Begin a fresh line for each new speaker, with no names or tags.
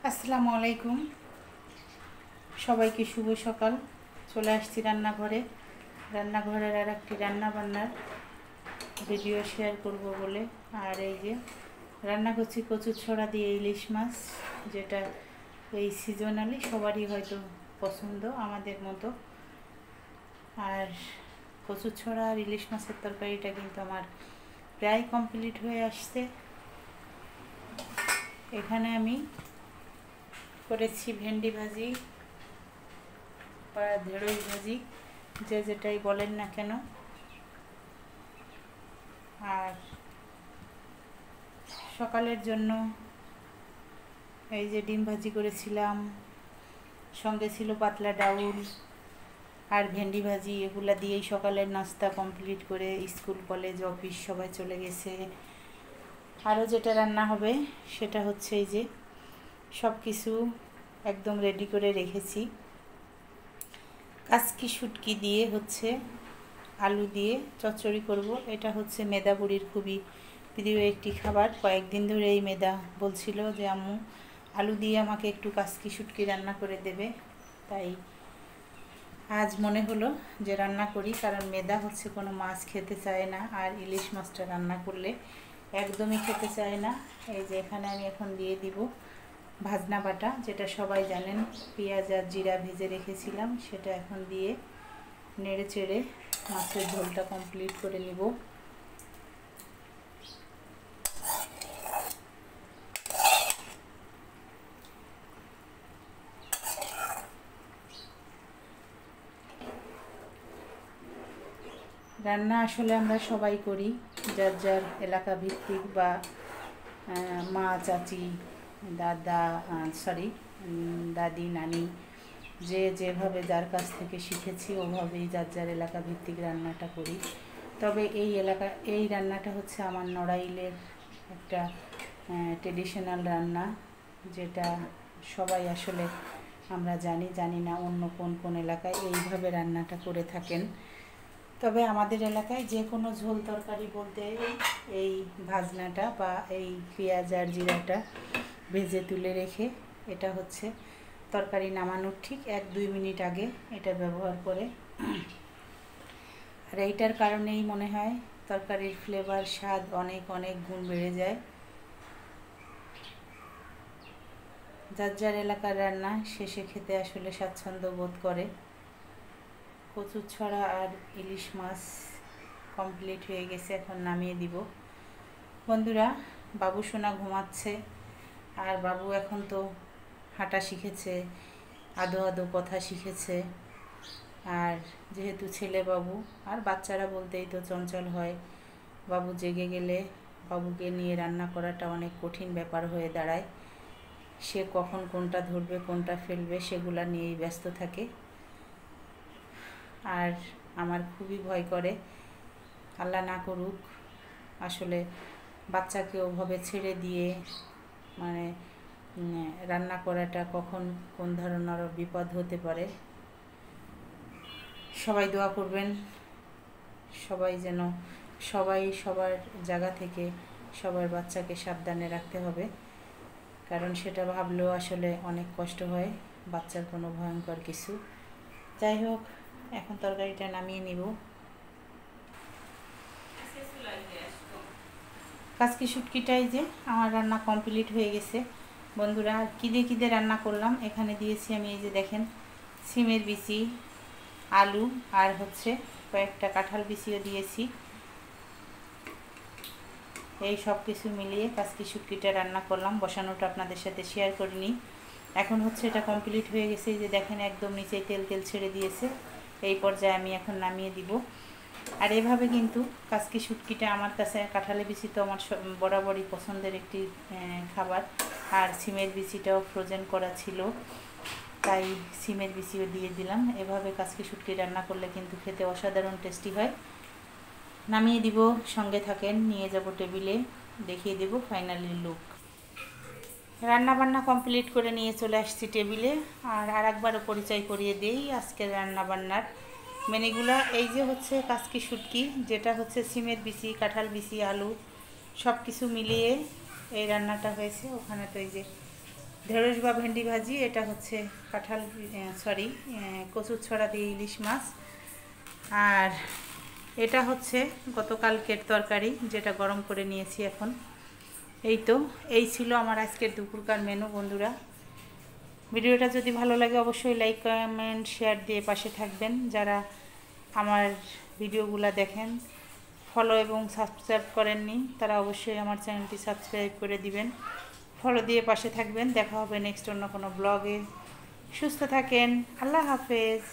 আসসালামু আলাইকুম, সবাইকে শুভ সকাল। চলে আসছি রান্নাঘরের আর একটি রান্না বান্নার ভিডিও শেয়ার করব বলে। আর এই যে রান্না করছি কচু ছড়া দিয়ে ইলিশ মাছ, যেটা এই সিজনালি সবারই হয়তো পছন্দ আমাদের মতো। আর কচু ছড়া আর ইলিশ মাছের তরকারিটা কিন্তু আমার প্রায় কমপ্লিট হয়ে আসছে। এখানে আমি করেছি ভেন্ডি ভাজি বা ঢেঁড়স ভাজি, যে যেটাই বলেন না কেন। আর সকালের জন্য এই যে ডিম ভাজি করেছিলাম, সঙ্গে ছিল পাতলা ডাউল আর ভেন্ডি ভাজি। এগুলা দিয়েই সকালের নাস্তা কমপ্লিট করে স্কুল কলেজ অফিস সবাই চলে গেছে। আরও যেটা রান্না হবে সেটা হচ্ছে এই যে সব কিছু একদম রেডি করে রেখেছি। কাসকি শুটকি দিয়ে হচ্ছে আলু দিয়ে চচ্চড়ি করব। এটা হচ্ছে মেদা বুড়ির খুবই প্রিয় একটি খাবার। কয়েকদিন ধরে এই মেদা বলছিল যে আম্মু আলু দিয়ে আমাকে একটু কাসকি শুটকি রান্না করে দেবে, তাই আজ মনে হলো যে রান্না করি। কারণ মেদা হচ্ছে কোনো মাছ খেতে চায় না, আর ইলিশ মাছটা রান্না করলে একদমই খেতে চায় না। এই যে এখানে আমি এখন দিয়ে দিব ভাজনা বাটা, যেটা সবাই জানেন পেঁয়াজ আর জিরা ভেজে রেখেছিলাম, সেটা এখন দিয়ে নেড়ে চেড়ে মাছের ঝোলটা কমপ্লিট করে নিব। রান্না আসলে আমরা সবাই করি, যার যার এলাকা ভিত্তিক বা মা চাচি দাদা দাদি নানি যে যেভাবে যার কাছ থেকে শিখেছি ওভাবেই যার যার এলাকা ভিত্তিক রান্নাটা করি। তবে এই রান্নাটা হচ্ছে আমার নড়াইলের একটা ট্রেডিশনাল রান্না, যেটা সবাই আসলে আমরা জানি না অন্য কোন কোন এলাকায় এইভাবে রান্নাটা করে থাকেন। তবে আমাদের এলাকায় যে কোনো ঝোল তরকারি বলতে এই ভাজনাটা বা এই পেঁয়াজ আর জিরাটা ভেজে তুলে রেখে এটা হচ্ছে তরকারি নামানোর ঠিক 1-2 মিনিট আগে এটা ব্যবহার করে। আর এইটার কারণেই মনে হয় তরকারির ফ্লেভার স্বাদ অনেক অনেক গুণ বেড়ে যায়। যার যার এলাকার রান্না শেষে খেতে আসলে স্বাচ্ছন্দ্য বোধ করে। কচু ছড়া আর ইলিশ মাছ কমপ্লিট হয়ে গেছে, এখন নামিয়ে দিব। বন্ধুরা, বাবু সোনা ঘুমাচ্ছে, আর বাবু এখন তো হাঁটা শিখেছে, আদো আদো কথা শিখেছে। আর যেহেতু ছেলে বাবু, আর বাচ্চারা বলতেই তো চঞ্চল হয়, বাবু জেগে গেলে বাবুকে নিয়ে রান্না করাটা অনেক কঠিন ব্যাপার হয়ে দাঁড়ায়। সে কখন কোনটা ধরবে কোনটা ফেলবে সেগুলা নিয়েই ব্যস্ত থাকে। আর আমার খুবই ভয় করে, আল্লাহ না করুক আসলে বাচ্চাকে ওভাবে ছেড়ে দিয়ে মানে রান্না করাটা কখন কোন ধরনের বিপদ হতে পারে। সবাই দোয়া করবেন, সবাই সবার জায়গা থেকে সবার বাচ্চাকে সাবধানে রাখতে হবে, কারণ সেটা ভাবলেও আসলে অনেক কষ্ট হয় বাচ্চার কোনো ভয়ঙ্কর কিছু। যাই হোক, এখন তরকারিটা নামিয়ে নিব। কাসকি শুটকিটাই যে আমার রান্না কমপ্লিট হয়ে গেছে। বন্ধুরা, কী দিয়ে রান্না করলাম, এখানে দিয়েছি আমি এই যে দেখেন সিমের বিচি, আলু আর হচ্ছে কয়েকটা কাঁঠাল বিচিও দিয়েছি। এই সব কিছু মিলিয়ে কাসকি শুটকিটা রান্না করলাম, বসানোটা আপনাদের সাথে শেয়ার করিনি। এখন হচ্ছে এটা কমপ্লিট হয়ে গেছে, এই যে দেখেন একদম নিচে তেল ছেড়ে দিয়েছে। এই পর্যায়ে আমি এখন নামিয়ে দিব। আর এভাবে কিন্তু কাসকি শুটকিটা আমার কাছে, কাঁঠালের বিচি তো আমার বরাবরই পছন্দের একটি খাবার, আর সিমের বিচিটাও ফ্রোজেন করা ছিল, তাই সিমের বিচিও দিয়ে দিলাম। এভাবে কাসকি শুটকি রান্না করলে কিন্তু খেতে অসাধারণ টেস্টি হয়। নামিয়ে দিব, সঙ্গে থাকেন, নিয়ে যাব টেবিলে, দেখিয়ে দেব ফাইনালি লুক। রান্নাবান্না কমপ্লিট করে নিয়ে চলে আসছি টেবিলে। আর আরেকবারও পরিচয় করিয়ে দিই আজকের রান্নাবান্নার মেনুগুলো। এই যে হচ্ছে কাসকি শুটকি, যেটা হচ্ছে সিমের বিচি, কাঁঠাল বিচি, আলু সব কিছু মিলিয়ে এই রান্নাটা হয়েছে। ওখানে তো এই যে ঢেঁড়স বা ভেন্ডি ভাজি, এটা হচ্ছে কাঁঠাল কচুর ছড়া দিয়ে ইলিশ মাছ, আর এটা হচ্ছে গতকালকের তরকারি যেটা গরম করে নিয়েছি এখন। এই ছিল আমার আজকের দুপুরকার মেনু বন্ধুরা। ভিডিওটা যদি ভালো লাগে অবশ্যই লাইক, কমেন্ট, শেয়ার দিয়ে পাশে থাকবেন। যারা আমার ভিডিওগুলো দেখেন, ফলো এবং সাবস্ক্রাইব করেননি, তারা অবশ্যই আমার চ্যানেলটি সাবস্ক্রাইব করে দিবেন, ফলো দিয়ে পাশে থাকবেন। দেখা হবে নেক্সট অন্য কোনো ব্লগে। সুস্থ থাকেন, আল্লাহ হাফেজ।